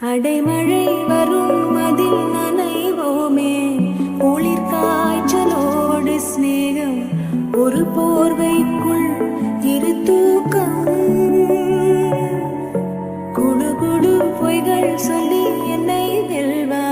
அடைமழை வரும் அதில் நனைவோமே, குளிர் காய்ச்சலோடு சிநேகம், ஒரு போர்வைக்குள் இரு தூக்கம். குடு குடு பொய்கள் சொல்லி என்னை வெல்வா,